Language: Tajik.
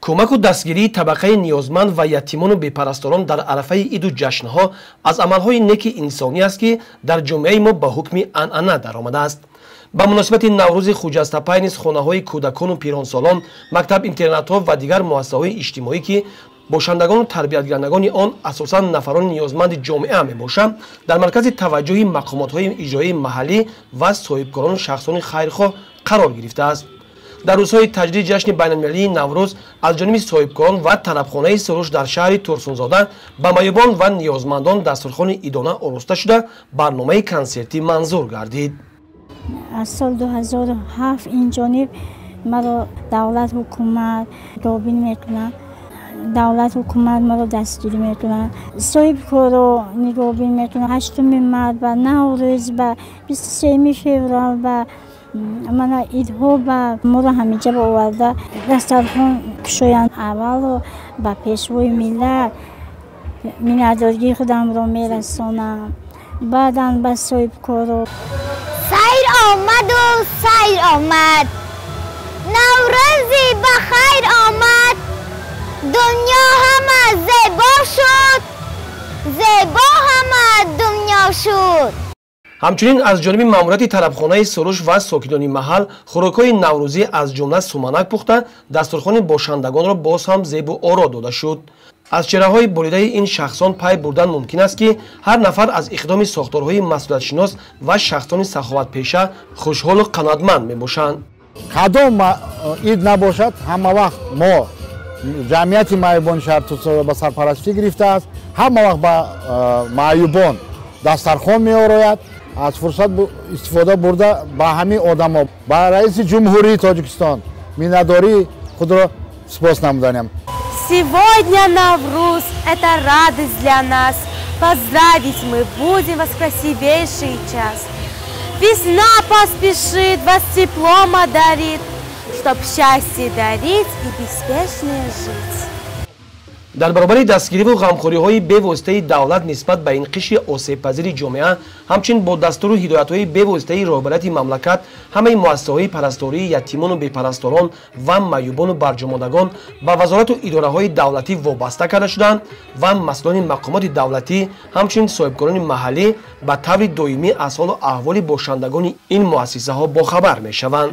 кӯмаку дастгирии табақаи ниёзманд ва ятимону бепарасторон дар арафаи иду ҷашнҳо аз амалҳои неки инсонӣ аст ки дар ҷомеаи мо ба ҳукми анъана даромадааст. ба муносибати наврӯзи хуҷастапай низ хонаҳои кӯдакону пиронсолон, мактаб-интернатҳо ва дигар муассисаҳои иҷтимоӣ ки бошандагону тарбиятгарандагони он асосан нафарони ниёзманди ҷомеа мебошанд, дар маркази таваҷҷӯҳи мақомотҳои иҷроии маҳаллӣ ва соҳибкорону шахсони хайрхоҳ қарор гирифтааст. дар рӯзҳои таҷдиди ҷашни байналмилалии наврӯз аз ҷониби соҳибкорон ва талабхонаи суруш дар шаҳри турсунзода ба маёбон ва ниёзмандон дастурхони идона ороста шуда барномаи консертӣ манзур гардид. аз соли 2007 инҷониб маро давлат ҳукумат робин мекунад, давлат ҳукумат маро дастгирӣ мекунад, соҳибкоро робин мекунад. 8 март ба наврӯз, ба 23 феврал ба мана идҳо ба моро ҳамиҷа оварда дастархон кушоянд. аввало ба пешвои миллат миннатдоригии худамро мерасонам, баъдан ба соҳибкоро. сайр омаду сайр омад, наврӯзи ба хайр омад, дунё ҳама зебо шуд, зебо ҳама дунё шуд. ҳамчунин аз ҷониби маъмурияти талабхонаи суруш ва сокинони маҳал хӯрокҳои наврӯзӣ аз ҷумла суманак пухта дастурхони бошандагонро боз ҳам зебу оро дода шуд. аз чеҳраҳои болидаи ин шахсон пай бурдан мумкин аст ки ҳар нафар аз иқдоми сохторҳои масъулиятшинос ва шахсони саховатпеша хушҳолу қаноатманд мебошанд. кадом ид набошад, ҳама вақт мо ҷамъияти маъюбони шаҳри Турсунзода ба сарпарастӣ гирифтааст. ҳама вақт ба маъюбон дастархон меорояд. аз фурсат истифода бурда ба ҳамин одамо ба раиси ҷумҳурии Тоҷикистон миннатдории худро сипос намуданем. Сегодня Навруз – это радость для нас. Поздравить мы будем вас в красивейший час. Весна поспешит, вас теплом одарит, чтоб счастье дарить и беспечнее жить. дар баробари дастгириву ғамхориҳои бевоситаи давлат нисбат ба ин қишри осебпазири ҷомеа, ҳамчунин бо дастуру ҳидоятҳои бевоситаи роҳбарияти мамлакат ҳамаи муассисаҳои парастории ятимону бепарасторон ва маъюбону барҷомодагон ба вазорату идораҳои давлатӣ вобаста карда шуданд ва масъулони мақомоти давлатӣ ҳамчунин соҳибкорони маҳаллӣ ба таври доимӣ аз ҳолу аҳволи бошандагони ин муассисаҳо бохабар мешаванд.